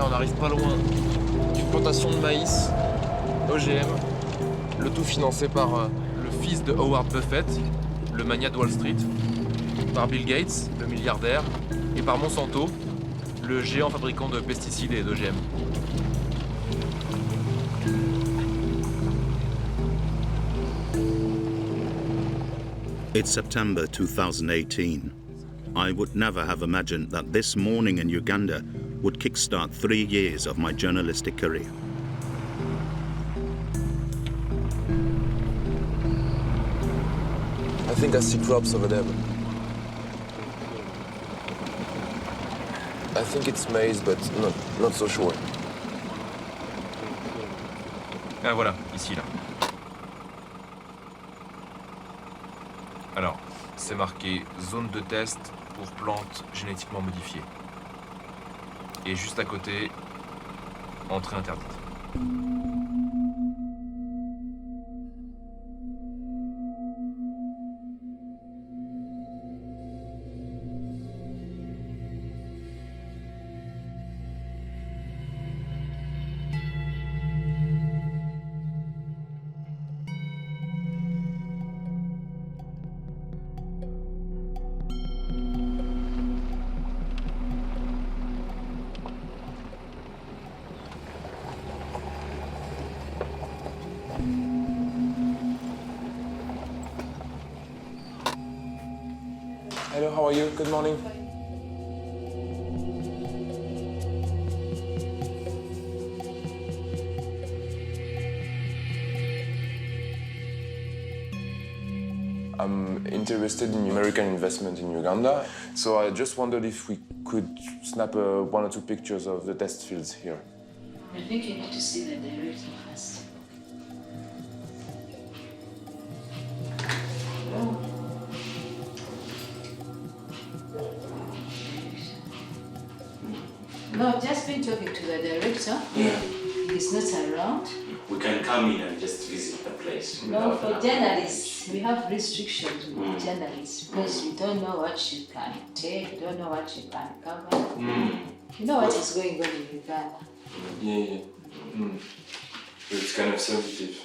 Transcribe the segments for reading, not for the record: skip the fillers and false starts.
Là, on arrive pas loin d'une plantation de maïs OGM, le tout financé par le fils de Howard Buffett, le magnat de Wall Street, par Bill Gates, le milliardaire, et par Monsanto, le géant fabricant de pesticides et d'OGM. It's September 2018. I would never have imagined that this morning in Uganda would kickstart 3 years of my journalistic career. I think I see crops over there. I think it's maize, but not so sure. Ah voilà, ici là. Alors, c'est marqué zone de test pour plantes génétiquement modifiées. Et juste à côté, entrée interdite. Hello, how are you? Good morning. I'm interested in American investment in Uganda, so I just wondered if we could snap 1 or 2 pictures of the test fields here. I think you need to see the director first. No, I've just been talking to the director. Yeah. He's not around. We can come in and just visit the place. No, for journalists, we have restrictions with journalists because you don't know what you can take, you don't know what you can cover. You know what is going on in Uganda. Yeah. It's kind of sensitive.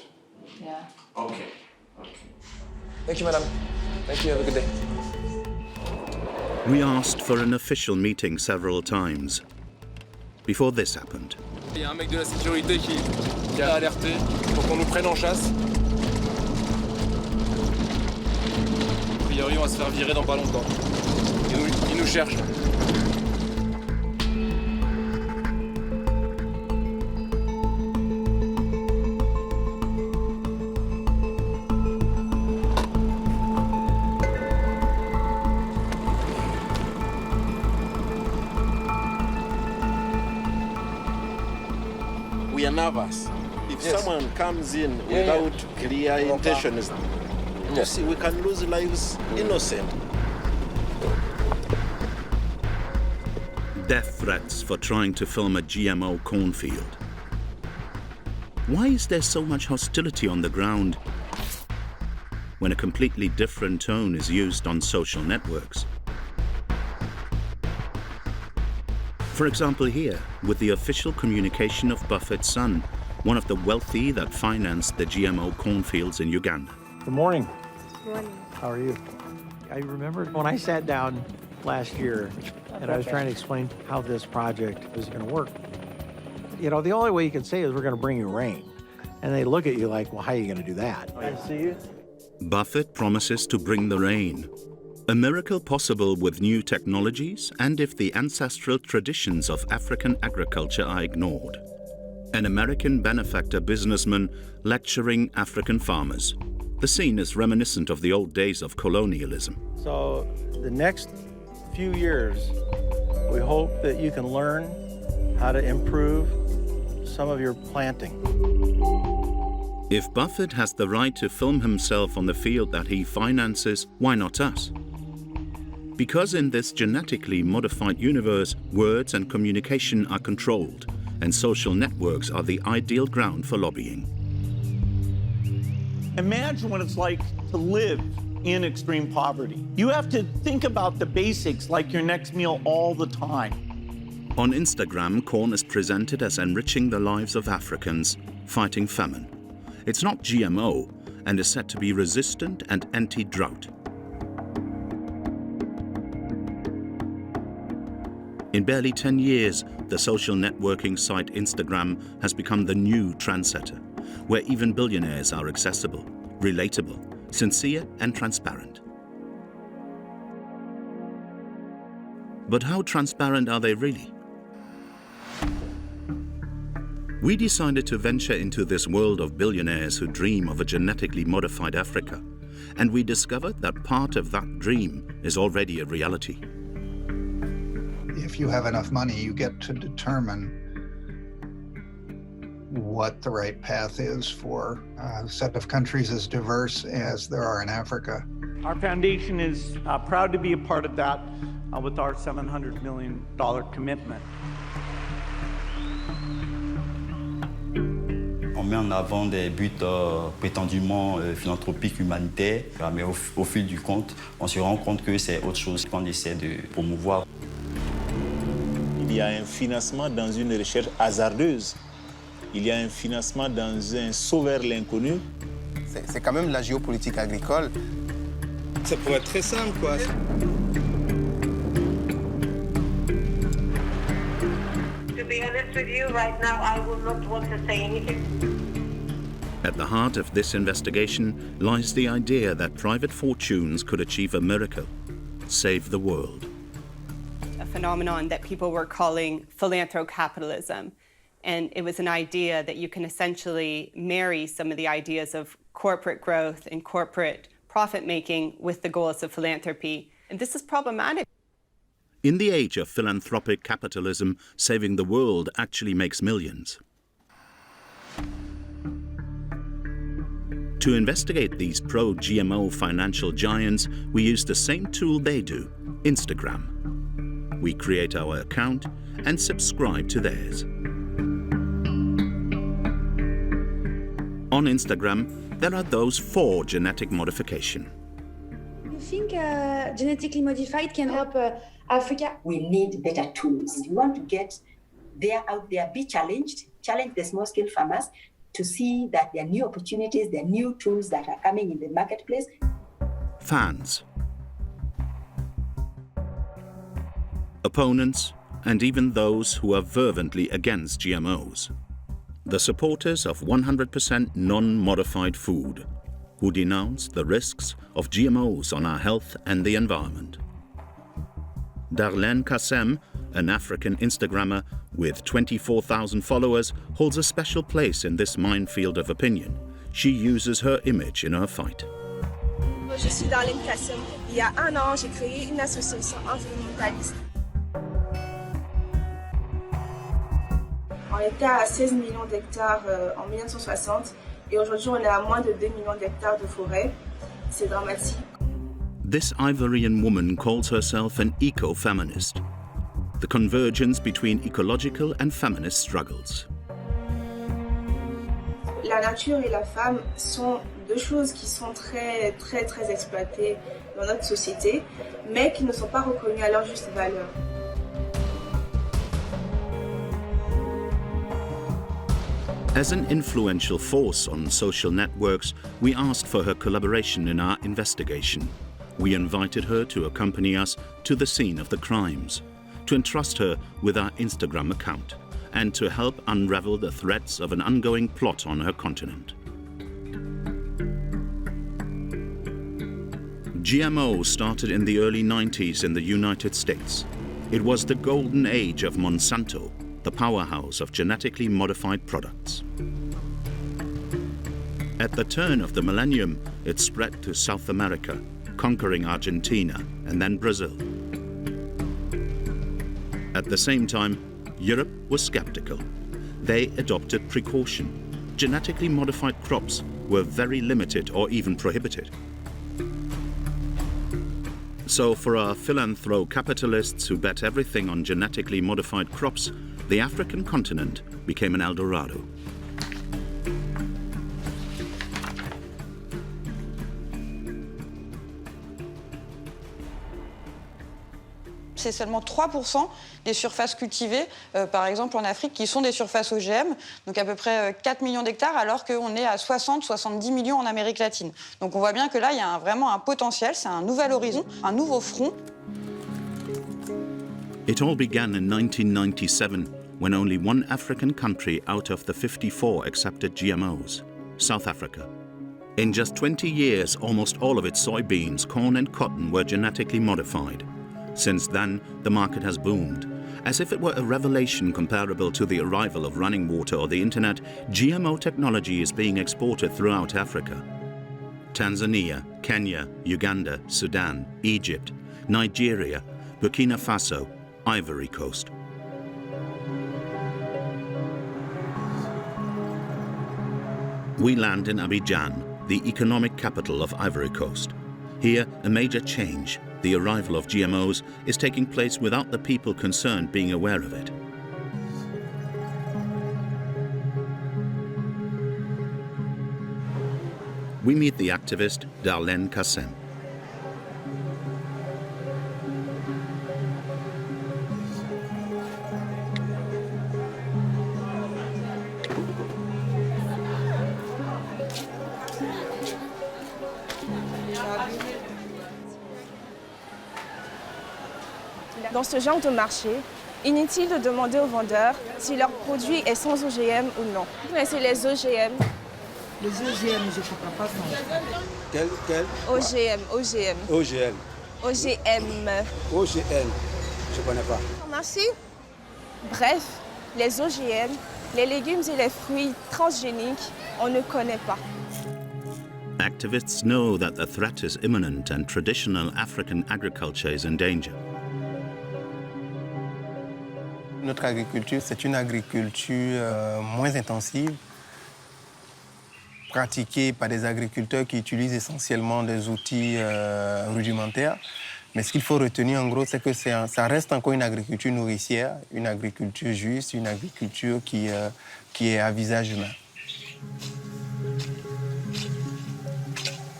Yeah. Okay. Thank you, madam. Thank you, have a good day. We asked for an official meeting several times before this happened. Il y a un mec de la sécurité qui a alerté pour qu'on nous prenne en chasse. A priori, on va se faire virer dans pas longtemps. Il nous cherche. We are nervous. If Yes. someone comes in Yeah, without clear intentions, you see, we can lose lives innocent. Death threats for trying to film a GMO cornfield. Why is there so much hostility on the ground when a completely different tone is used on social networks? For example here, with the official communication of Buffett's son, one of the wealthy that financed the GMO cornfields in Uganda. Good morning. Good morning. How are you? I remember when I sat down last year and I was trying to explain how this project was going to work. You know, the only way you can say is we're going to bring you rain. And they look at you like, well, how are you going to do that? I see you. Buffett promises to bring the rain. A miracle possible with new technologies and if the ancestral traditions of African agriculture are ignored. An American benefactor businessman lecturing African farmers. The scene is reminiscent of the old days of colonialism. So the next few years, we hope that you can learn how to improve some of your planting. If Buffett has the right to film himself on the field that he finances, why not us? Because in this genetically modified universe, words and communication are controlled, and social networks are the ideal ground for lobbying. Imagine what it's like to live in extreme poverty. You have to think about the basics like your next meal all the time. On Instagram, corn is presented as enriching the lives of Africans fighting famine. It's not GMO and is said to be resistant and anti-drought. In barely 10 years, the social networking site Instagram has become the new trendsetter, where even billionaires are accessible, relatable, sincere and transparent. But how transparent are they really? We decided to venture into this world of billionaires who dream of a genetically modified Africa, and we discovered that part of that dream is already a reality. If you have enough money, you get to determine what the right path is for a set of countries as diverse as there are in Africa. Our foundation is proud to be a part of that with our $700 million commitment. On met en avant des buts prétendument philanthropiques, humanitaires, mais au fil du compte, on se rend compte que c'est autre chose qu'on essaie de promouvoir. Il y a un financement dans une recherche hasardeuse. Il y a un financement dans un saut vers l'inconnu. C'est quand même la géopolitique agricole. Ça pourrait être très simple, quoi. To be honest with you, right now, I will not want to say anything. At the heart of this investigation lies the idea that private fortunes could achieve a miracle, save the world. A phenomenon that people were calling philanthrocapitalism. And it was an idea that you can essentially marry some of the ideas of corporate growth and corporate profit-making with the goals of philanthropy. And this is problematic. In the age of philanthropic capitalism, saving the world actually makes millions. To investigate these pro-GMO financial giants, we use the same tool they do, Instagram. We create our account and subscribe to theirs. On Instagram, there are those for genetic modification. You think genetically modified can help Africa? We need better tools. If you want to get there out there, be challenged, challenge the small-scale farmers to see that there are new opportunities, there are new tools that are coming in the marketplace. Fans, opponents, and even those who are fervently against GMOs. The supporters of 100% non-modified food, who denounce the risks of GMOs on our health and the environment. Darlene Kassem, an African Instagrammer with 24,000 followers, holds a special place in this minefield of opinion. She uses her image in her fight. Je suis Darlene Kassem. Il y a un an, j'ai créé une association environnementaliste. On était à 16 millions d'hectares en 1960 et aujourd'hui on est à moins de 2 millions d'hectares de forêt. C'est dramatique. This Ivorian woman calls herself an eco-feminist. The convergence between ecological and feminist struggles. La nature et la femme sont deux choses qui sont très exploitées dans notre société, mais qui ne sont pas reconnues à leur juste valeur. As an influential force on social networks, we asked for her collaboration in our investigation. We invited her to accompany us to the scene of the crimes, to entrust her with our Instagram account, and to help unravel the threads of an ongoing plot on her continent. GMO started in the early 90s in the United States. It was the golden age of Monsanto, the powerhouse of genetically modified products. At the turn of the millennium, it spread to South America, conquering Argentina and then Brazil. At the same time, Europe was skeptical. They adopted precaution. Genetically modified crops were very limited or even prohibited. So for our philanthrocapitalists who bet everything on genetically modified crops, the African continent became an El Dorado. C'est seulement 3% des surfaces cultivées, par exemple en Afrique, qui sont des surfaces OGM, donc à peu près 4 millions d'hectares, alors qu'on est à 60-70 millions en Amérique latine. Donc on voit bien que là, il y a vraiment un potentiel, c'est un nouvel horizon, un nouveau front. It all began in 1997 when only one African country out of the 54 accepted GMOs, South Africa. In just 20 years, almost all of its soybeans, corn and cotton were genetically modified. Since then, the market has boomed. As if it were a revelation comparable to the arrival of running water or the internet, GMO technology is being exported throughout Africa. Tanzania, Kenya, Uganda, Sudan, Egypt, Nigeria, Burkina Faso, Ivory Coast. We land in Abidjan, the economic capital of Ivory Coast. Here, a major change, the arrival of GMOs, is taking place without the people concerned being aware of it. We meet the activist Darlene Kassem. Dans ce genre de marché, inutile de demander aux vendeurs si leur produit est sans OGM ou non. Mais c'est les OGM. Les OGM, je ne comprends pas ça. Quel OGM, OGM. OGM. OGM. OGM, je ne connais pas. Merci. Bref, les OGM, les légumes et les fruits transgéniques, on ne connaît pas. Activists know that the threat is imminent and traditional African agriculture is in danger. Notre agriculture, c'est une agriculture moins intensive, pratiquée par des agriculteurs qui utilisent essentiellement des outils rudimentaires. Mais ce qu'il faut retenir en gros, c'est que ça reste encore une agriculture nourricière, une agriculture juste, une agriculture qui est à visage humain.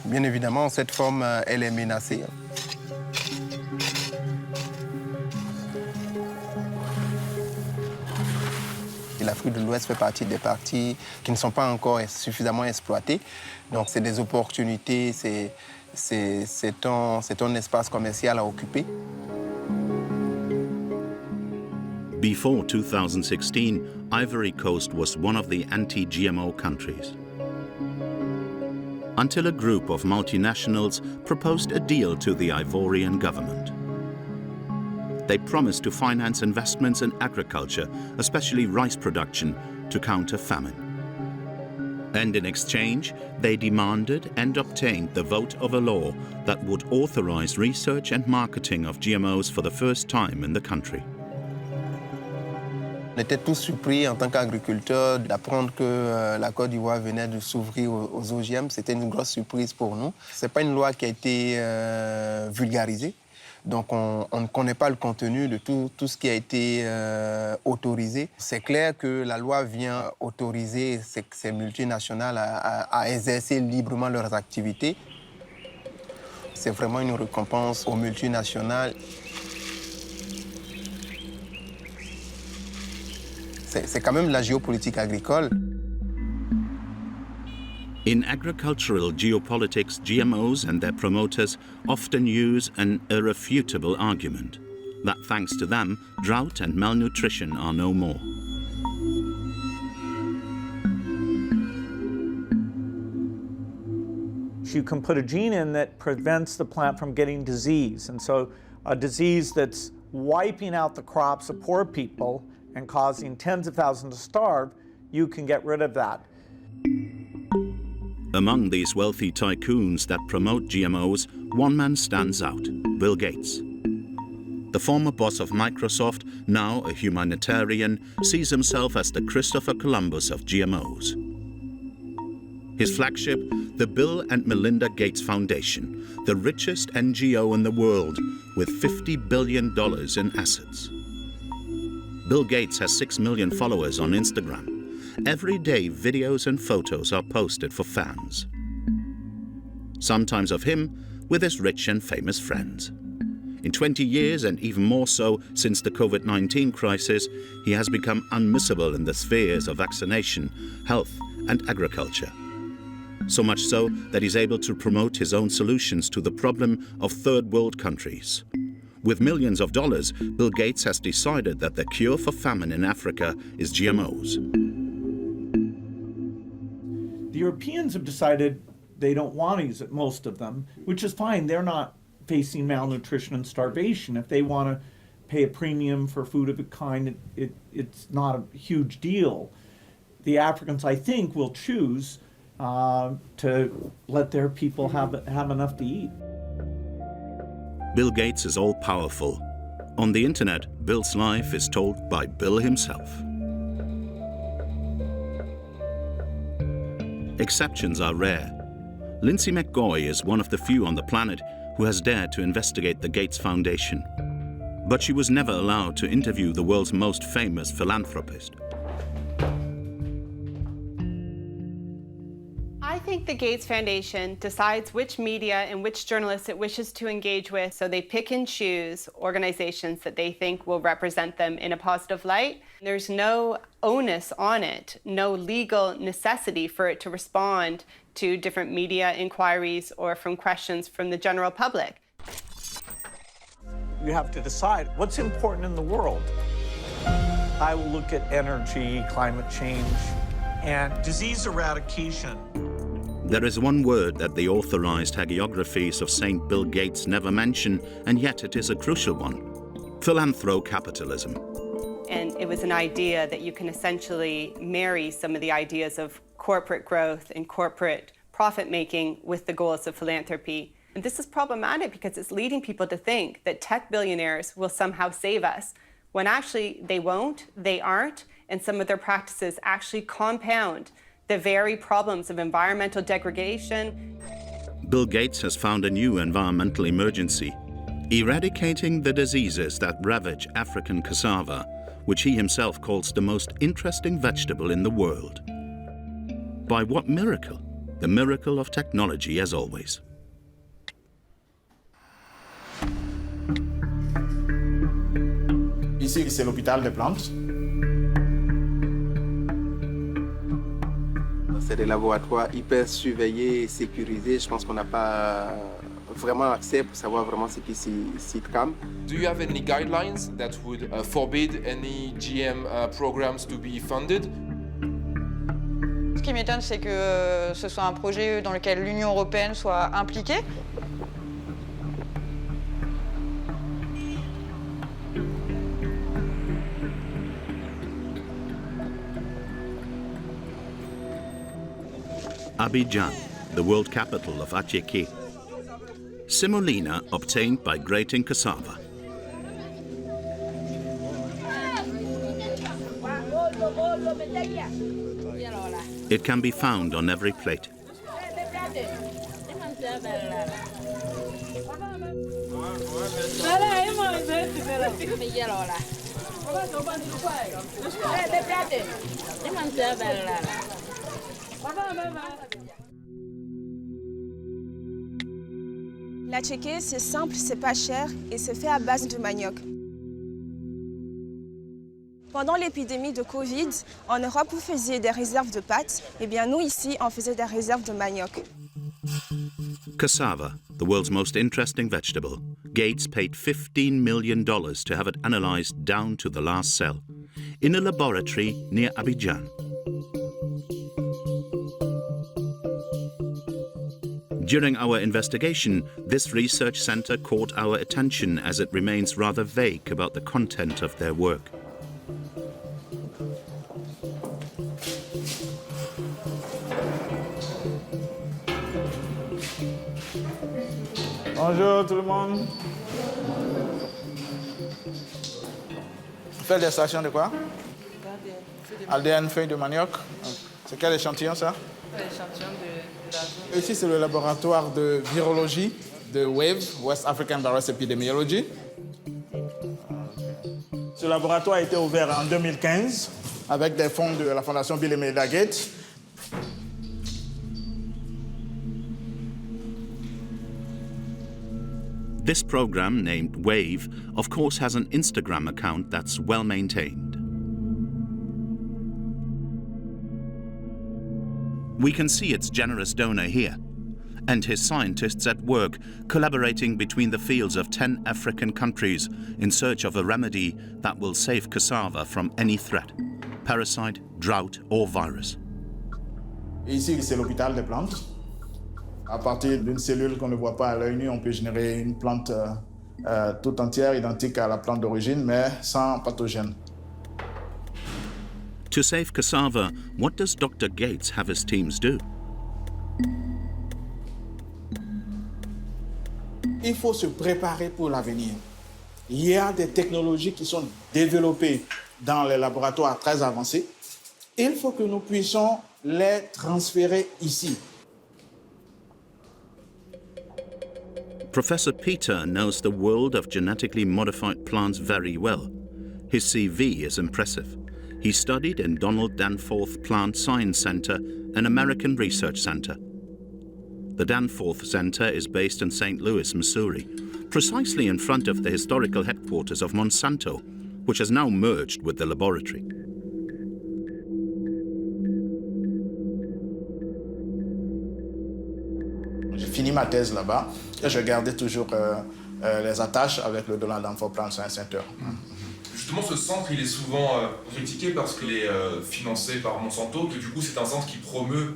Bien évidemment, cette forme, elle est menacée. L'Afrique de l'Ouest fait partie des parties qui ne sont pas encore suffisamment exploitées. Donc, c'est des opportunités, c'est un espace commercial à occuper. Before 2016, Ivory Coast was one of the anti-GMO countries. Until a group of multinationals proposed a deal to the Ivorian government. They promised to finance investments in agriculture, especially rice production, to counter famine. And in exchange, they demanded and obtained the vote of a law that would authorize research and marketing of GMOs for the first time in the country. On était tous surpris en tant qu'agriculteurs d'apprendre que la Côte d'Ivoire venait de s'ouvrir aux OGM. C'était une grosse surprise pour nous. Ce n'est pas une loi qui a été vulgarisée. Donc on ne connaît pas le contenu de tout ce qui a été autorisé. C'est clair que la loi vient autoriser ces multinationales à exercer librement leurs activités. C'est vraiment une récompense aux multinationales. C'est quand même la géopolitique agricole. In agricultural geopolitics, GMOs and their promoters often use an irrefutable argument that thanks to them, drought and malnutrition are no more. You can put a gene in that prevents the plant from getting disease. And so a disease that's wiping out the crops of poor people and causing tens of thousands to starve, you can get rid of that. Among these wealthy tycoons that promote GMOs, one man stands out, Bill Gates. The former boss of Microsoft, now a humanitarian, sees himself as the Christopher Columbus of GMOs. His flagship, the Bill and Melinda Gates Foundation, the richest NGO in the world with $50 billion in assets. Bill Gates has 6 million followers on Instagram. Every day, videos and photos are posted for fans. Sometimes of him with his rich and famous friends. In 20 years, and even more so since the COVID-19 crisis, he has become unmissable in the spheres of vaccination, health, and agriculture. So much so that he's able to promote his own solutions to the problem of third world countries. With millions of dollars, Bill Gates has decided that the cure for famine in Africa is GMOs. The Europeans have decided they don't want to use it, most of them, which is fine. They're not facing malnutrition and starvation. If they want to pay a premium for food of a kind, it's not a huge deal. The Africans, I think, will choose to let their people have enough to eat. Bill Gates is all-powerful. On the internet, Bill's life is told by Bill himself. Exceptions are rare. Lindsay McGoy is one of the few on the planet who has dared to investigate the Gates Foundation. But she was never allowed to interview the world's most famous philanthropist. I think the Gates Foundation decides which media and which journalists it wishes to engage with, so they pick and choose organizations that they think will represent them in a positive light. There's no onus on it, no legal necessity for it to respond to different media inquiries or from questions from the general public. You have to decide what's important in the world. I will look at energy, climate change, and disease eradication. There is one word that the authorized hagiographies of St. Bill Gates never mention, and yet it is a crucial one: philanthrocapitalism. And it was an idea that you can essentially marry some of the ideas of corporate growth and corporate profit-making with the goals of philanthropy. And this is problematic because it's leading people to think that tech billionaires will somehow save us, when actually they won't, they aren't, and some of their practices actually compound the very problems of environmental degradation. Bill Gates has found a new environmental emergency: eradicating the diseases that ravage African cassava, which he himself calls the most interesting vegetable in the world. By what miracle? The miracle of technology, as always. Ici, c'est l'hôpital des plantes. C'est des laboratoires hyper surveillés et sécurisés. Je pense qu'on n'a pas vraiment accès pour savoir vraiment ce qui s'y trame. Do you have any guidelines that would forbid any GM programs to be funded? Ce qui m'étonne, c'est que ce soit un projet dans lequel l'Union européenne soit impliquée. Abidjan, the world capital of Attiéké. Semolina obtained by grating cassava. It can be found on every plate. L'attiéké, c'est simple, c'est pas cher et c'est fait à base de manioc. Pendant l'épidémie de Covid, en Europe, vous faisiez des réserves de pâtes. Eh bien, nous, ici, on faisait des réserves de manioc. Cassava, the world's most interesting vegetable. Gates paid $15 million to have it analyzed down to the last cell, in a laboratory near Abidjan. During our investigation, this research center caught our attention as it remains rather vague about the content of their work. Bonjour tout le monde. Faites l'extraction de quoi? ADN, feuille de manioc. C'est quel échantillon ça? L'échantillon de la zone. Ici c'est le laboratoire de virologie de WAVE, West African Virus Epidemiology. Ce laboratoire a été ouvert en 2015 avec des fonds de la Fondation Bill et Melinda Gates. This program, named WAVE, of course has an Instagram account that's well maintained. We can see its generous donor here, and his scientists at work collaborating between the fields of 10 African countries in search of a remedy that will save cassava from any threat, parasite, drought or virus. Ici, c'est l'hôpital des plantes. À partir d'une cellule qu'on ne voit pas à l'œil nu, on peut générer une plante tout entière, identique à la plante d'origine, mais sans pathogène. To save cassava, what does Dr. Gates have his teams do? Il faut se préparer pour l'avenir. Il y a des technologies qui sont développées dans les laboratoires très avancés. Il faut que nous puissions les transférer ici. Professor Peter knows the world of genetically modified plants very well. His CV is impressive. He studied in Donald Danforth Plant Science Center, an American research center. The Danforth Center is based in St. Louis, Missouri, precisely in front of the historical headquarters of Monsanto, which has now merged with the laboratory. J'ai fini ma thèse là-bas et je gardais toujours les attaches avec le Donald Danforth Plant Science Center. Justement, ce centre, il est souvent critiqué parce qu'il est financé par Monsanto, que du coup, c'est un centre qui promeut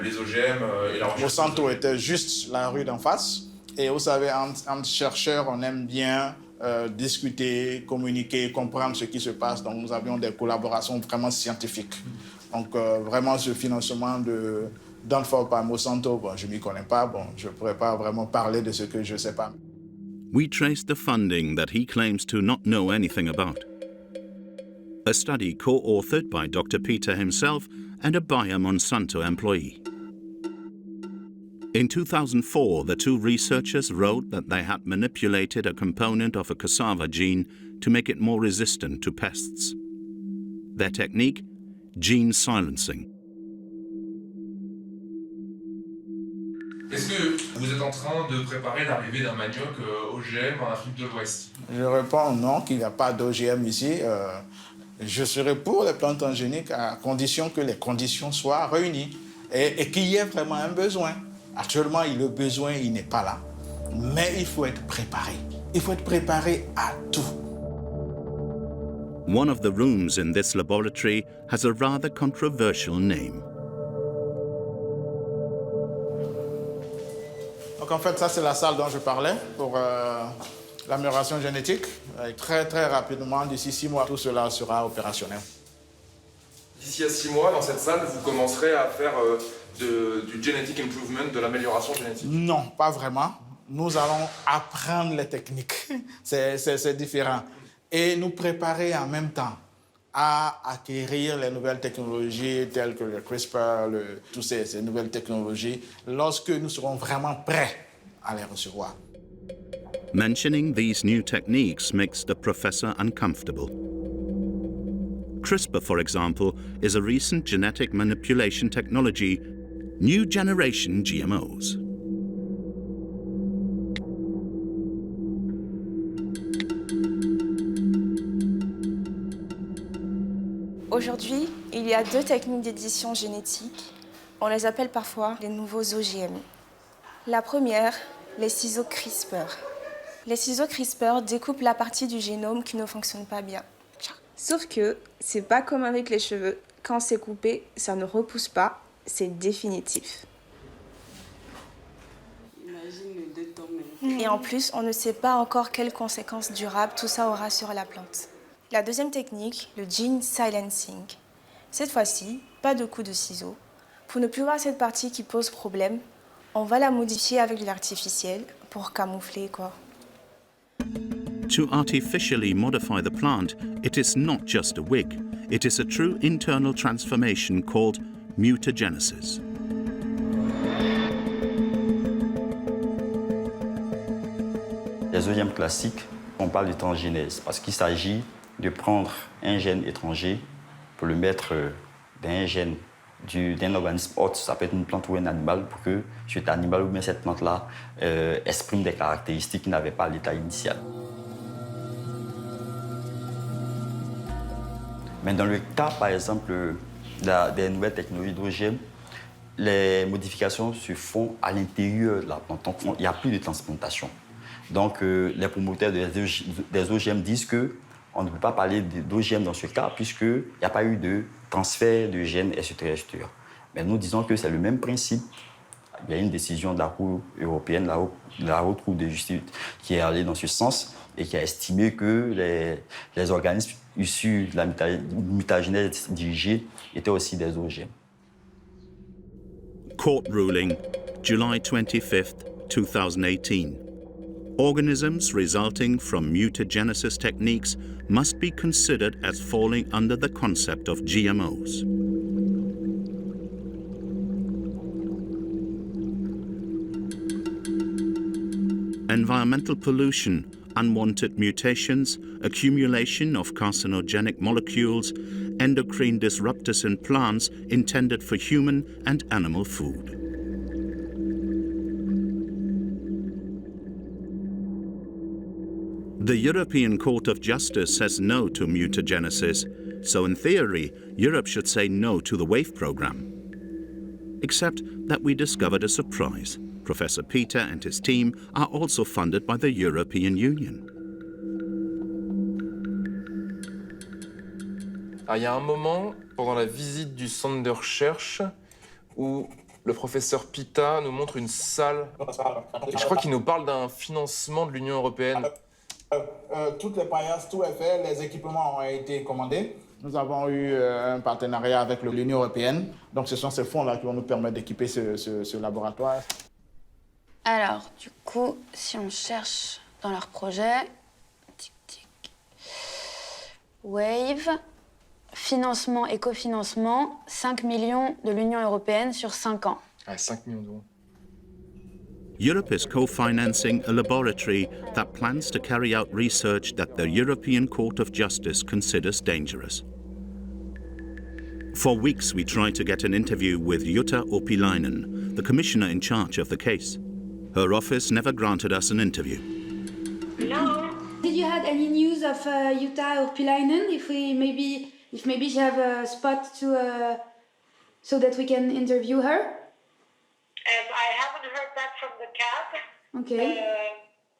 les OGM et la recherche. Monsanto était juste la rue d'en face. Et vous savez, entre chercheurs, on aime bien discuter, communiquer, comprendre ce qui se passe. Donc, nous avions des collaborations vraiment scientifiques. Donc, vraiment, ce financement de Danforth par Monsanto, bon, je ne m'y connais pas. Bon, je ne pourrais pas vraiment parler de ce que je ne sais pas. We traced the funding that he claims to not know anything about. A study co-authored by Dr. Peter himself and a Bayer Monsanto employee. In 2004, the two researchers wrote that they had manipulated a component of a cassava gene to make it more resistant to pests. Their technique? Gene silencing. Est-ce que vous êtes en train de préparer l'arrivée d'un manioc OGM en Afrique de l'Ouest? Je réponds non, qu'il n'y a pas d'OGM ici. Je serai pour les plantes transgéniques à condition que les conditions soient réunies et qu'il y ait vraiment un besoin. Actuellement, le besoin, il n'est pas là. Mais il faut être préparé. Il faut être préparé à tout. One of the rooms in this laboratory has a rather controversial name. Donc en fait, ça c'est la salle dont je parlais pour l'amélioration génétique. Et très très rapidement, d'ici 6 mois, tout cela sera opérationnel. D'ici à 6 mois, dans cette salle, vous commencerez à faire du genetic improvement, de l'amélioration génétique? Non, pas vraiment. Nous allons apprendre les techniques. C'est différent. Et nous préparer en même temps à acquérir les nouvelles technologies telles que le CRISPR, toutes ces nouvelles technologies, lorsque nous serons vraiment prêts à les recevoir. Mentioning these new techniques makes the professor uncomfortable. CRISPR, for example, is a recent genetic manipulation technology, new generation GMOs. Aujourd'hui, il y a 2 techniques d'édition génétique. On les appelle parfois les nouveaux OGM. La première, les ciseaux CRISPR. Les ciseaux CRISPR découpent la partie du génome qui ne fonctionne pas bien. Sauf que c'est pas comme avec les cheveux. Quand c'est coupé, ça ne repousse pas, c'est définitif. Et en plus, on ne sait pas encore quelles conséquences durables tout ça aura sur la plante. La deuxième technique, le gene silencing. Cette fois-ci, pas de coup de ciseau. Pour ne plus voir cette partie qui pose problème, on va la modifier avec de l'artificiel pour camoufler quoi. To artificially modify the plant, it is not just a wig. It is a true internal transformation called mutagenesis. Les OGM classiques, on parle de transgénèse parce qu'il s'agit de prendre un gène étranger pour le mettre dans un gène d'un organisme autre, ça peut être une plante ou un animal, pour que cet animal ou bien cette plante-là exprime des caractéristiques qu'il n'avait pas à l'état initial. Mais dans le cas, par exemple, des nouvelles technologies d'OGM, les modifications se font à l'intérieur de la plante. Donc, il n'y a plus de transplantation. Donc, les promoteurs des OGM disent qu'on ne peut pas parler d'OGM dans ce cas, puisqu'il n'y a pas eu de transfert de gènes extraterrestres. Mais nous disons que c'est le même principe. Il y a une décision de la Cour européenne, la Haute Cour de justice, qui est allée dans ce sens et qui a estimé que les organismes issus de la mutagénèse dirigée étaient aussi des OGM. Court ruling, July 25th, 2018. Organisms resulting from mutagenesis techniques must be considered as falling under the concept of GMOs. Environmental pollution, unwanted mutations, accumulation of carcinogenic molecules, endocrine disruptors in plants intended for human and animal food. The European Court of Justice says no to mutagenesis, so in theory, Europe should say no to the WAVE program. Except that we discovered a surprise. Professor Peter and his team are also funded by the European Union. Il y a un moment, pendant la visite du centre de recherche, où le professeur Pita nous montre une salle. Et je crois qu'il nous parle d'un financement de l'Union européenne. Toutes les paillasses, tout est fait, les équipements ont été commandés. Nous avons eu un partenariat avec l'Union européenne. Donc ce sont ces fonds-là qui vont nous permettre d'équiper ce laboratoire. Alors, du coup, si on cherche dans leur projet, WAVE, financement et cofinancement, 5 millions de l'Union européenne sur 5 ans. Ah, 5 millions d'euros. Europe is co-financing a laboratory that plans to carry out research that the European Court of Justice considers dangerous. For weeks, we tried to get an interview with Jutta Urpilainen, the commissioner in charge of the case. Her office never granted us an interview. Hello. Did you have any news of Jutta Urpilainen? If maybe she have a spot to so that we can interview her? I haven't heard back from the CAB. Okay.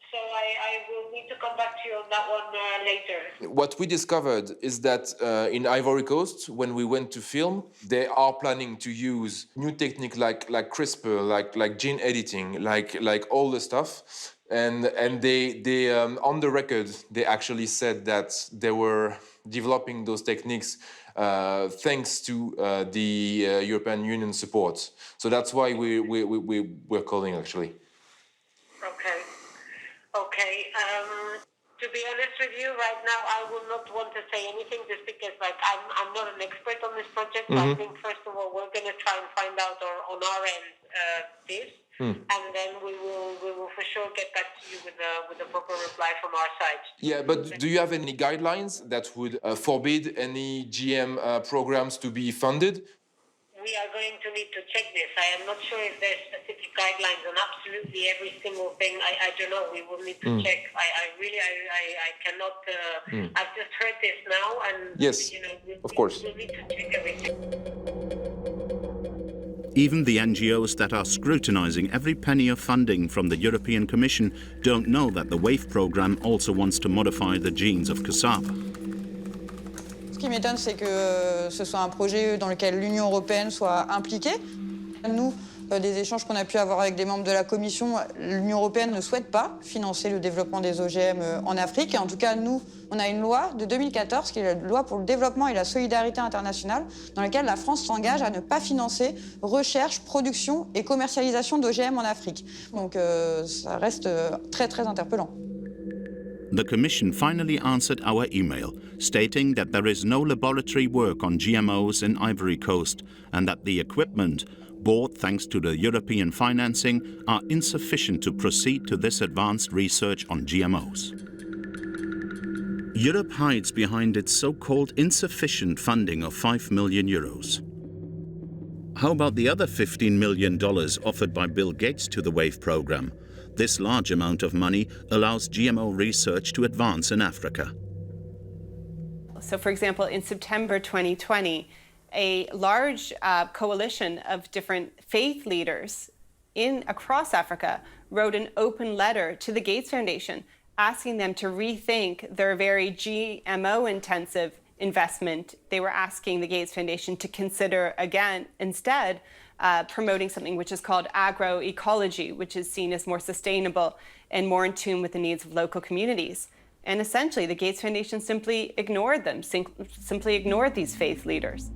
So I will need to come back to you on that one later. What we discovered is that in Ivory Coast, when we went to film, they are planning to use new technique like CRISPR, like gene editing, like all the stuff. And they on the record, they actually said that they were developing those techniques thanks to the European Union support. So that's why we're calling, actually. Okay. To be honest with you, right now I will not want to say anything just because I'm not an expert on this project. Mm-hmm. I think first of all we're going to try and find out on our end this, and then we will for sure get back to you with a proper reply from our side. Yeah, but do you have any guidelines that would forbid any GM programs to be funded? We are going to need to check this. I am not sure if there's specific guidelines on absolutely every single thing. I don't know. We will need to check. I cannot. I've just heard this now, and yes, of course. We'll need to check everything. Even the NGOs that are scrutinizing every penny of funding from the European Commission don't know that the WAVE program also wants to modify the genes of cassava. Ce qui m'étonne, c'est que ce soit un projet dans lequel l'Union européenne soit impliquée. Nous, des échanges qu'on a pu avoir avec des membres de la Commission, l'Union européenne ne souhaite pas financer le développement des OGM en Afrique. Et en tout cas, nous, on a une loi de 2014, qui est la loi pour le développement et la solidarité internationale, dans laquelle la France s'engage à ne pas financer recherche, production et commercialisation d'OGM en Afrique. Donc ça reste très, très interpellant. The Commission finally answered our email, stating that there is no laboratory work on GMOs in Ivory Coast and that the equipment, bought thanks to the European financing, are insufficient to proceed to this advanced research on GMOs. Europe hides behind its so-called insufficient funding of 5 million euros. How about the other $15 million offered by Bill Gates to the WAVE program? This large amount of money allows GMO research to advance in Africa. So, for example, in September 2020, a large coalition of different faith leaders across Africa wrote an open letter to the Gates Foundation asking them to rethink their very GMO-intensive investment. They were asking the Gates Foundation to consider, again, instead, promoting something which is called agroecology, which is seen as more sustainable and more in tune with the needs of local communities. And essentially, the Gates Foundation simply ignored them, simply ignored these faith leaders.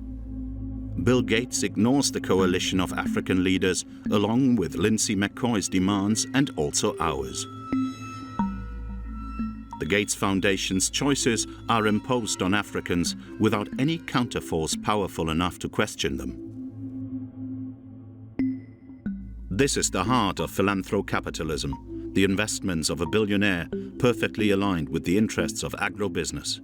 Bill Gates ignores the coalition of African leaders, along with Lindsay McCoy's demands and also ours. The Gates Foundation's choices are imposed on Africans without any counterforce powerful enough to question them. This is the heart of philanthrocapitalism, the investments of a billionaire perfectly aligned with the interests of agribusiness.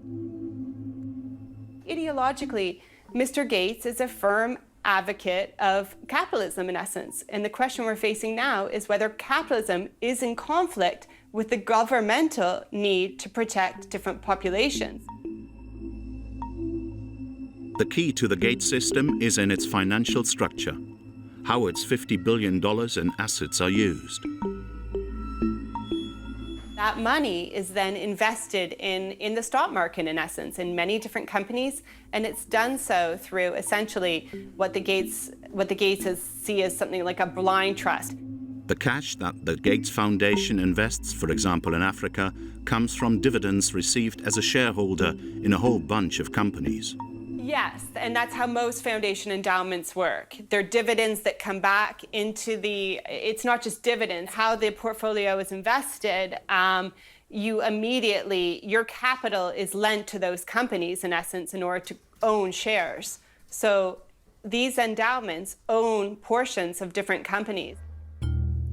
Ideologically, Mr. Gates is a firm advocate of capitalism, in essence. And the question we're facing now is whether capitalism is in conflict with the governmental need to protect different populations. The key to the Gates system is in its financial structure, how its $50 billion in assets are used. That money is then invested in the stock market, in essence, in many different companies, and it's done so through essentially what the Gates see as something like a blind trust. The cash that the Gates Foundation invests, for example, in Africa, comes from dividends received as a shareholder in a whole bunch of companies. Yes, and that's how most foundation endowments work. They're dividends that come back into it's not just dividends, how the portfolio is invested, your capital is lent to those companies, in essence, in order to own shares. So these endowments own portions of different companies.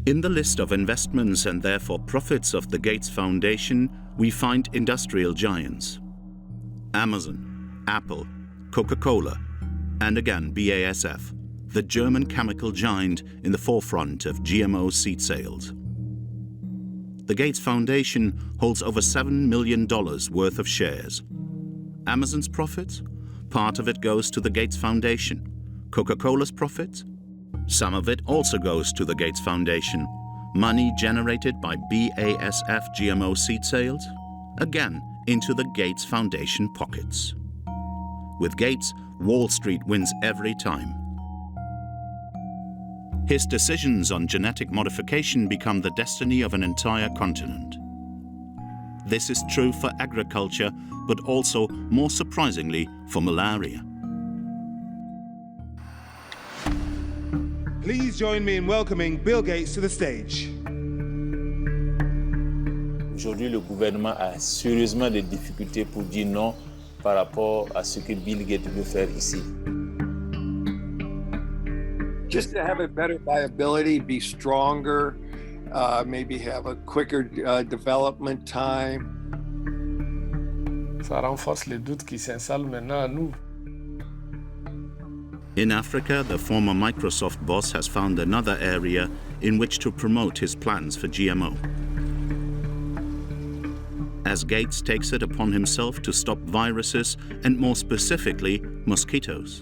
In the list of investments and therefore profits of the Gates Foundation, we find industrial giants. Amazon, Apple, Coca-Cola, and again BASF, the German chemical giant in the forefront of GMO seed sales. The Gates Foundation holds over $7 million worth of shares. Amazon's profits? Part of it goes to the Gates Foundation. Coca-Cola's profits? Some of it also goes to the Gates Foundation. Money generated by BASF GMO seed sales? Again, into the Gates Foundation pockets. With Gates, Wall Street wins every time. His decisions on genetic modification become the destiny of an entire continent. This is true for agriculture, but also, more surprisingly, for malaria. Please join me in welcoming Bill Gates to the stage. Aujourd'hui, le gouvernement a sérieusement des difficultés pour dire non par rapport à ce que Bill Gates veut faire ici. Just to have a better viability, be stronger, maybe have a quicker development time. Ça renforce les doutes qui s'installent maintenant à nous. In Africa, the former Microsoft boss has found another area in which to promote his plans for GMO. As Gates takes it upon himself to stop viruses and more specifically, mosquitoes.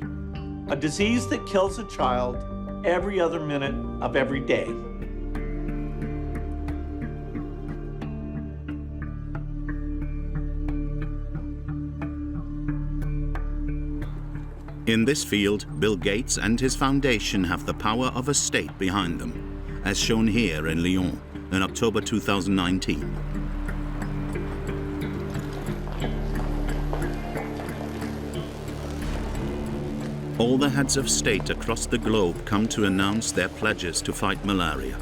A disease that kills a child every other minute of every day. In this field, Bill Gates and his foundation have the power of a state behind them, as shown here in Lyon in October 2019. All the heads of state across the globe come to announce their pledges to fight malaria.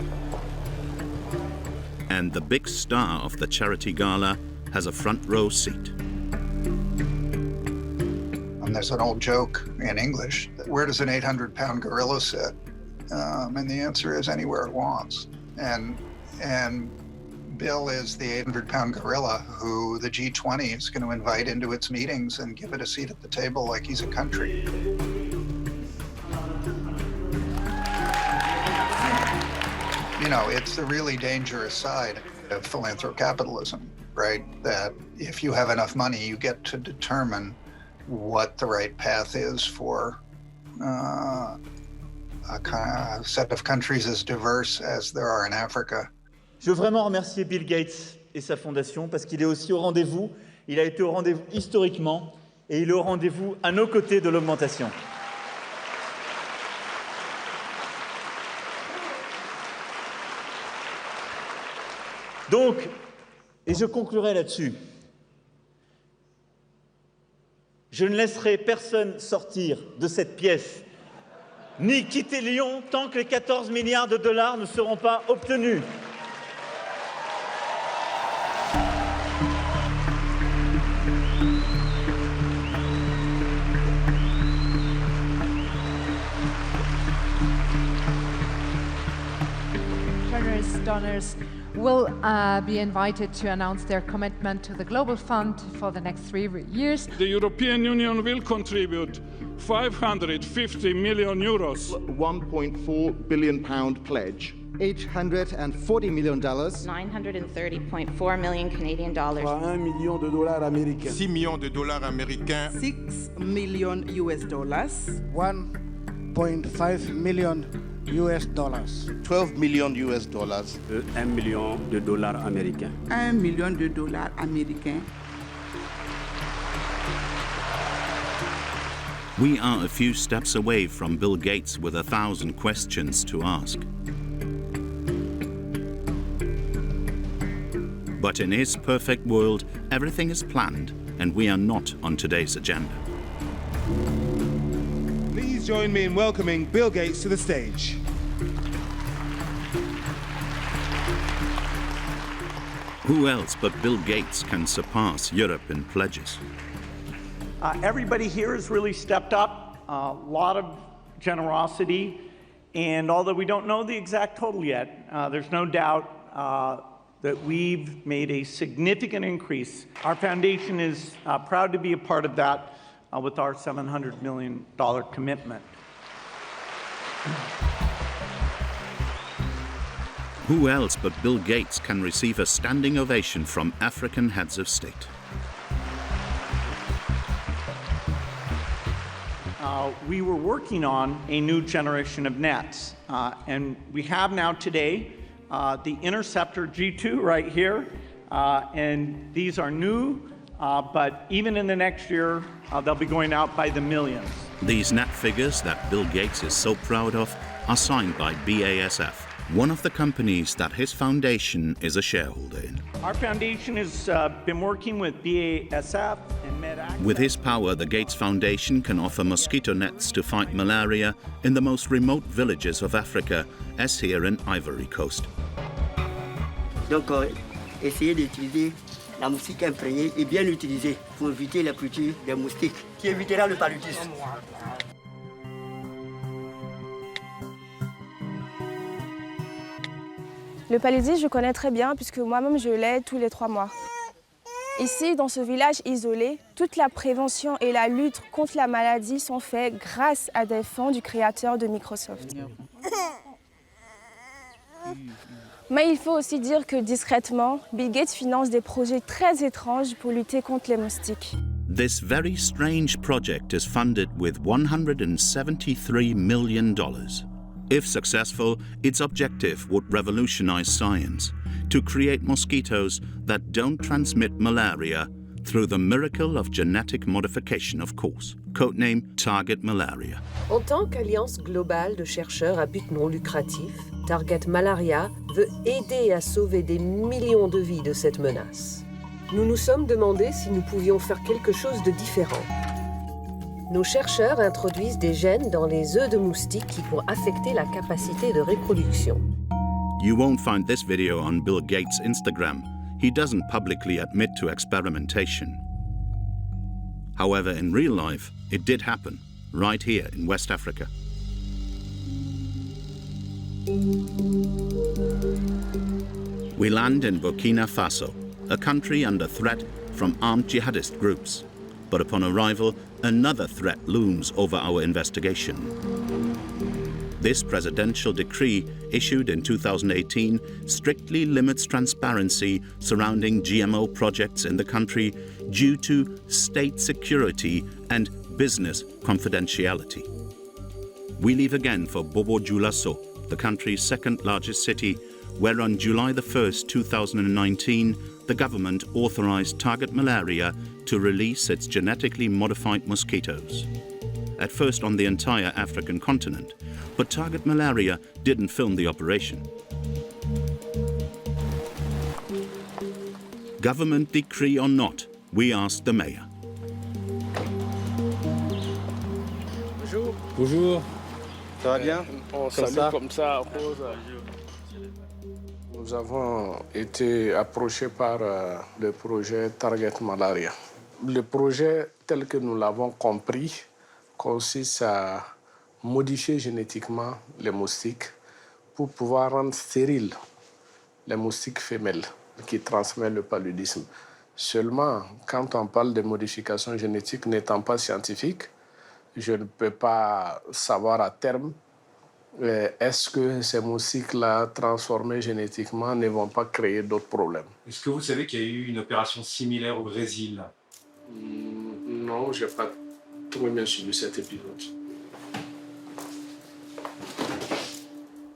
And the big star of the charity gala has a front row seat. And there's an old joke in English, where does an 800-pound gorilla sit? And the answer is anywhere it wants. And Bill is the 800-pound gorilla who the G20 is going to invite into its meetings and give it a seat at the table like he's a country. You know, it's the really dangerous side of philanthrocapitalism, right? That if you have enough money, you get to determine what the right path is for a set of countries as diverse as there are in Africa. Je veux vraiment remercier Bill Gates et sa fondation parce qu'il est aussi au rendez-vous. Il a été au rendez-vous historiquement et il est au rendez-vous à nos côtés de l'augmentation. Donc, et je conclurai là-dessus, je ne laisserai personne sortir de cette pièce ni quitter Lyon tant que les 14 milliards de dollars ne seront pas obtenus. Generous donors will be invited to announce their commitment to the Global Fund for the next 3 years. The European Union will contribute 550 million euros. £1.4 billion pledge. $840 million. $930.4 million Canadian dollars. $1 million de dollars américains. 6 millions de dollars américains. $6 million US dollars. $1.5 million US dollars. $12 million US dollars. $1 million de dollars américains. $1 million de dollars américains. We are a few steps away from Bill Gates with 1,000 questions to ask. But in his perfect world, everything is planned, and we are not on today's agenda. Please join me in welcoming Bill Gates to the stage. Who else but Bill Gates can surpass Europe in pledges? Everybody here has really stepped up, a lot of generosity, and although we don't know the exact total yet, there's no doubt that we've made a significant increase. Our foundation is proud to be a part of that with our $700 million commitment. Who else but Bill Gates can receive a standing ovation from African heads of state? We were working on a new generation of nets, and we have now today the Interceptor G2 right here, and these are new, but even in the next year, they'll be going out by the millions. These net figures that Bill Gates is so proud of are signed by BASF, one of the companies that his foundation is a shareholder in. Our foundation has been working with BASF and MedAccess. With his power, the Gates Foundation can offer mosquito nets to fight malaria in the most remote villages of Africa, as here in Ivory Coast. Donc, essayez d'utiliser la moustique imprégnée et bien utilisée pour éviter la piqûre des moustiques, qui évitera le paludisme. Le paludisme, je connais très bien puisque moi-même je l'ai tous les 3 mois. Ici, dans ce village isolé, toute la prévention et la lutte contre la maladie sont faites grâce à des fonds du créateur de Microsoft. Mais il faut aussi dire que discrètement, Bill Gates finance des projets très étranges pour lutter contre les moustiques. This very strange project is funded with $173 million. If successful, its objective would revolutionize science, to create mosquitoes that don't transmit malaria through the miracle of genetic modification, of course, codename Target Malaria. En tant qu'alliance globale de chercheurs à but non lucratif, Target Malaria veut aider à sauver des millions de vies de cette menace. Nous nous sommes demandé si nous pouvions faire quelque chose de différent. Nos chercheurs introduisent des gènes dans les œufs de moustiques qui vont affecter la capacité de reproduction. You won't find this video on Bill Gates' Instagram. He doesn't publicly admit to experimentation. However, in real life, it did happen, right here in West Africa. We land in Burkina Faso, a country under threat from armed jihadist groups. But upon arrival, another threat looms over our investigation. This presidential decree, issued in 2018, strictly limits transparency surrounding GMO projects in the country due to state security and business confidentiality. We leave again for Bobo Dioulasso, the country's second largest city, where on July the 1st, 2019, the government authorized Target Malaria to release its genetically modified mosquitoes. At first on the entire African continent, but Target Malaria didn't film the operation. Government decree or not, we asked the mayor. Bonjour. Bonjour. Ça va bien? On salue comme ça. Nous avons été approchés par le projet Target Malaria. Le projet, tel que nous l'avons compris, consiste à modifier génétiquement les moustiques pour pouvoir rendre stériles les moustiques femelles qui transmettent le paludisme. Seulement, quand on parle de modification génétique, n'étant pas scientifique, je ne peux pas savoir à terme est-ce que ces moustiques-là, transformés génétiquement, ne vont pas créer d'autres problèmes. Est-ce que vous savez qu'il y a eu une opération similaire au Brésil? Non, je n'ai pas trop bien suivi cet épisode.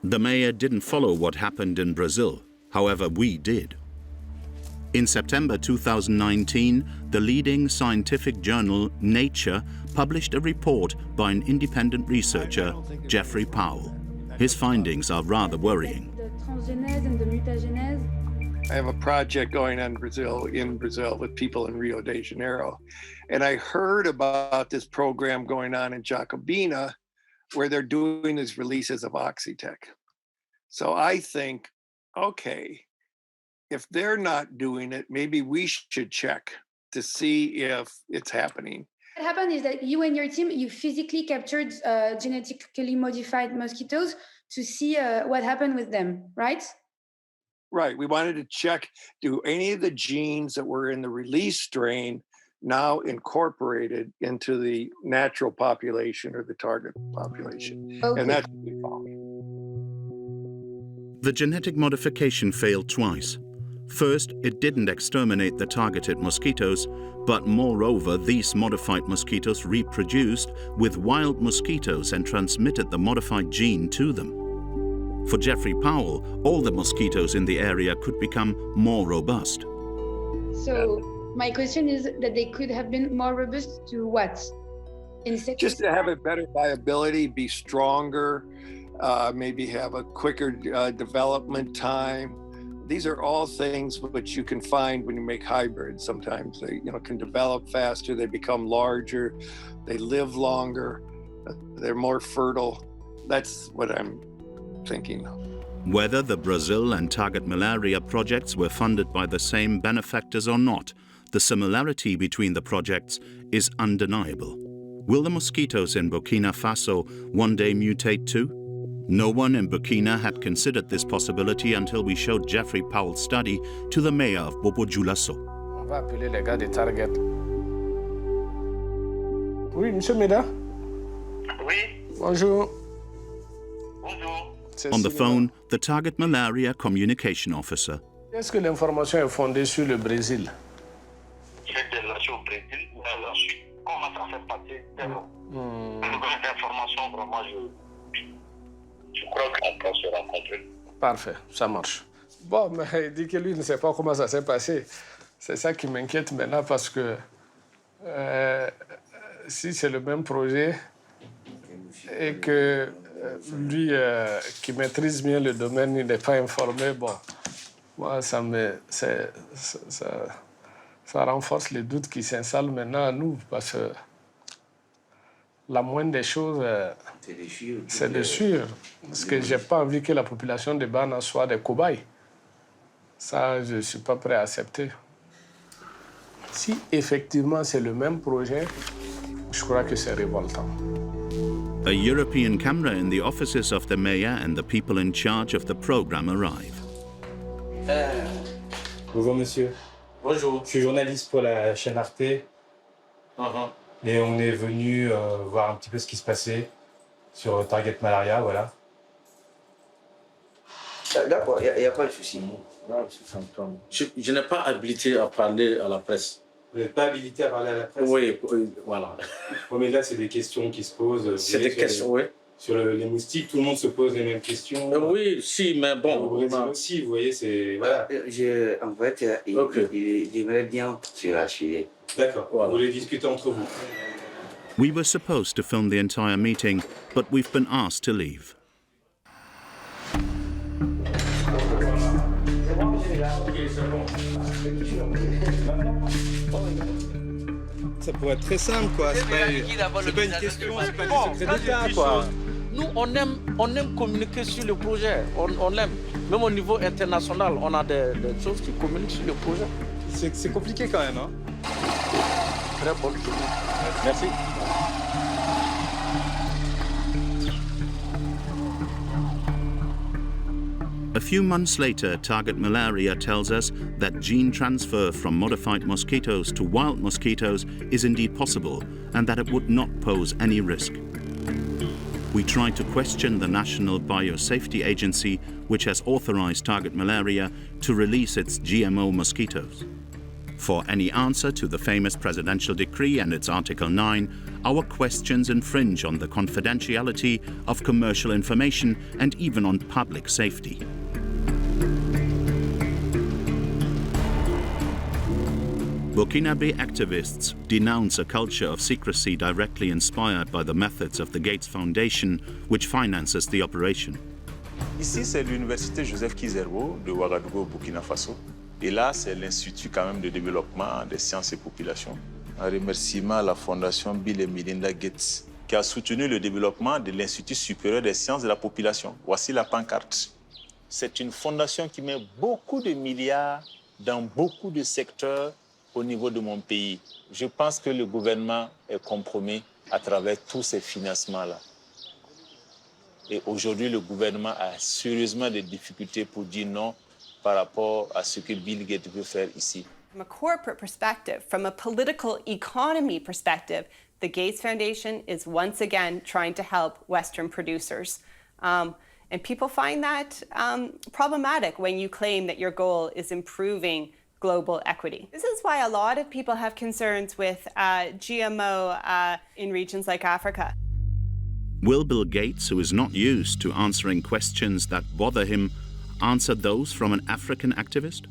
The mayor didn't follow what happened in Brazil. However, we did. In September 2019, the leading scientific journal Nature published a report by an independent researcher, Jeffrey Powell. His findings are rather worrying. I have a project going on in Brazil with people in Rio de Janeiro. And I heard about this program going on in Jacobina where they're doing these releases of Oxitec. So I think, okay, if they're not doing it, maybe we should check to see if it's happening. What happened is that you and your team, you physically captured genetically modified mosquitoes to see what happened with them, right? Right. We wanted to check, do any of the genes that were in the release strain now incorporated into the natural population or the target population? Okay. And that's what we found. The genetic modification failed twice. First, it didn't exterminate the targeted mosquitoes, but moreover, these modified mosquitoes reproduced with wild mosquitoes and transmitted the modified gene to them. For Jeffrey Powell, all the mosquitoes in the area could become more robust. So my question is that they could have been more robust to what? Insects? Just to have a better viability, be stronger, maybe have a quicker development time. These are all things which you can find when you make hybrids. Sometimes they can develop faster, they become larger, they live longer, they're more fertile. That's what I'm thinking. Whether the Brazil and Target Malaria projects were funded by the same benefactors or not, the similarity between the projects is undeniable. Will the mosquitoes in Burkina Faso one day mutate too? No one in Burkina had considered this possibility until we showed Jeffrey Powell's study to the mayor of Bobo Dioulasso. On va appeler les gars de Target. Oui, monsieur Meda? Oui. Bonjour. Bonjour. On the phone, the Target Malaria communication officer. Est-ce que l'information est fondée sur le Brésil? C'est de là au Brésil, comment ça s'est passé? L'information, vraiment, je crois qu'on peut se rencontrer. Parfait, ça marche. Bon, mais il dit que lui ne sait pas comment ça s'est passé. C'est ça qui m'inquiète maintenant parce que si c'est le même projet et que lui qui maîtrise bien le domaine, il n'est pas informé, bon, moi, ça renforce les doutes qui s'installent maintenant à nous parce que la moindre des choses, c'est de suivre. Parce que je n'ai pas envie que la population de Bana soit des cobayes. Ça, je ne suis pas prêt à accepter. Si effectivement c'est le même projet, je crois que c'est révoltant. A European camera in the offices of the mayor and the people in charge of the program arrive. Bonjour monsieur. Bonjour. Je suis journaliste pour la chaîne Arte. Et on est venu voir un petit peu ce qui se passait sur Target Malaria, voilà. D'accord, il n'y a pas de souci. Je n'ai pas habilité à parler à la presse. Vous n'êtes pas habilité à parler à la presse? Oui, voilà. Oui, mais là, c'est des questions qui se posent. C'est des questions, oui. Sur les moustiques, tout le monde se pose les mêmes questions. Oui, si, mais bon. Au Brésil aussi, vous voyez, c'est... Voilà. En fait, j'aimerais bien se rassurer. D'accord, voilà. Vous voulez discuter entre vous. We were supposed to film the entire meeting, but we've been asked to leave. Ça pourrait être très simple, quoi. C'est pas une question, c'est pas du secret d'État, quoi. Nous, on aime communiquer sur le projet. On aime. Même au niveau international, on a des choses qui communiquent sur le projet. C'est compliqué quand même, hein. Très bonne journée. Merci. A few months later, Target Malaria tells us that gene transfer from modified mosquitoes to wild mosquitoes is indeed possible and that it would not pose any risk. We tried to question the National Biosafety Agency, which has authorized Target Malaria to release its GMO mosquitoes. For any answer to the famous presidential decree and its Article 9, our questions infringe on the confidentiality of commercial information and even on public safety. Burkinabe activists denounce a culture of secrecy directly inspired by the methods of the Gates Foundation, which finances the operation. Ici, c'est l'université Joseph Kizerbo de Ouagadougou, Burkina Faso. Et là, c'est l'Institut quand même de développement des sciences et populations. Un remerciement à la Fondation Bill et Melinda Gates qui a soutenu le développement de l'Institut supérieur des sciences de la population. Voici la pancarte. C'est une fondation qui met beaucoup de milliards dans beaucoup de secteurs au niveau de mon pays. Je pense que le gouvernement est compromis à travers tous ces financements-là. Et aujourd'hui, le gouvernement a sérieusement des difficultés pour dire non par rapport à ce que Bill Gates veut faire ici. From a corporate perspective, from a political economy perspective, the Gates Foundation is once again trying to help Western producers. And people find that problematic when you claim that your goal is improving global equity. This is why a lot of people have concerns with GMO in regions like Africa. Will Bill Gates, who is not used to answering questions that bother him, answer those from an African activist?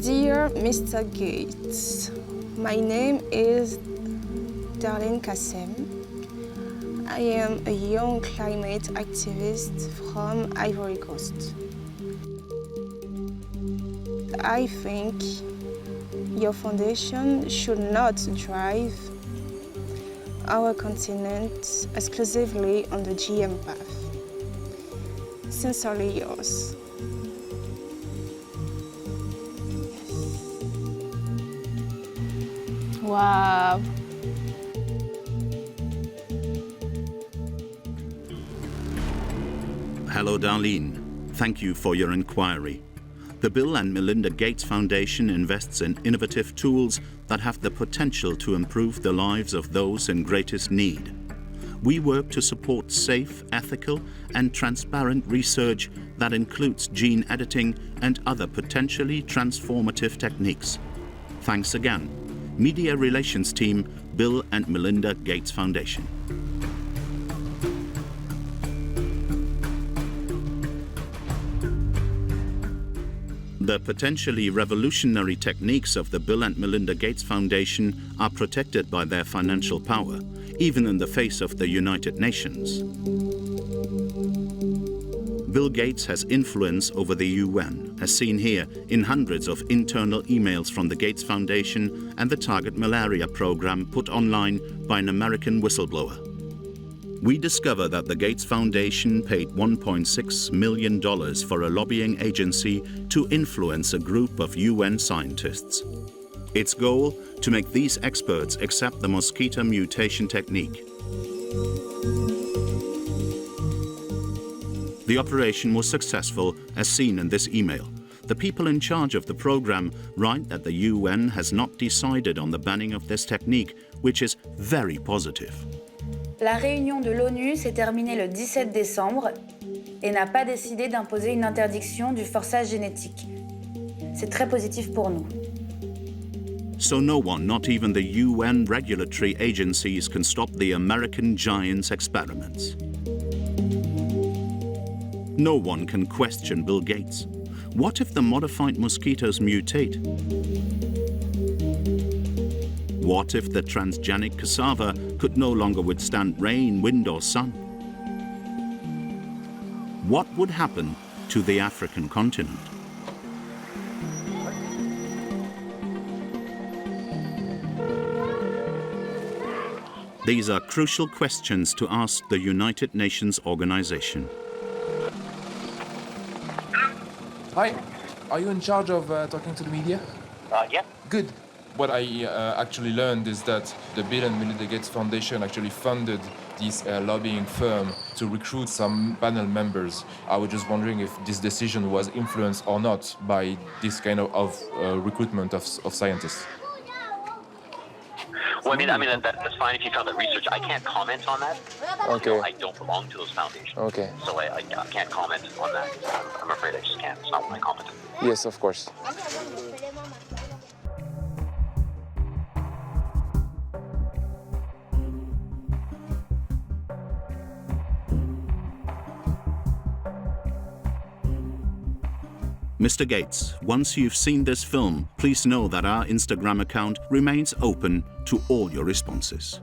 Dear Mr. Gates, my name is Darlene Kassem. I am a young climate activist from Ivory Coast. I think your foundation should not drive our continent exclusively on the GM path. Sincerely yours. Wow. Hello, Darlene. Thank you for your inquiry. The Bill and Melinda Gates Foundation invests in innovative tools that have the potential to improve the lives of those in greatest need. We work to support safe, ethical, and transparent research that includes gene editing and other potentially transformative techniques. Thanks again. Media Relations Team, Bill and Melinda Gates Foundation. The potentially revolutionary techniques of the Bill and Melinda Gates Foundation are protected by their financial power, even in the face of the United Nations. Bill Gates has influence over the UN, as seen here in hundreds of internal emails from the Gates Foundation and the Target Malaria program put online by an American whistleblower. We discover that the Gates Foundation paid $1.6 million for a lobbying agency to influence a group of UN scientists. Its goal, to make these experts accept the mosquito mutation technique. The operation was successful, as seen in this email. The people in charge of the program write that the UN has not decided on the banning of this technique, which is very positive. La réunion de l'ONU s'est terminée le 17 décembre et n'a pas décidé d'imposer une interdiction du forçage génétique. C'est très positif pour nous. So no one, not even the UN regulatory agencies, can stop the American giant's experiments. No one can question Bill Gates. What if the modified mosquitoes mutate? What if the transgenic cassava could no longer withstand rain, wind, or sun? What would happen to the African continent? These are crucial questions to ask the United Nations organization. Hi, are you in charge of talking to the media? Yeah. Good. What I actually learned is that the Bill and Melinda Gates Foundation actually funded this lobbying firm to recruit some panel members. I was just wondering if this decision was influenced or not by this kind of recruitment of scientists. Well, I mean that's fine if you found that research. I can't comment on that. Okay. You know, I don't belong to those foundations. Okay. So I can't comment on that. I'm afraid I just can't. It's not my competence. Yes, of course. Mr. Gates, once you've seen this film, please know that our Instagram account remains open to all your responses.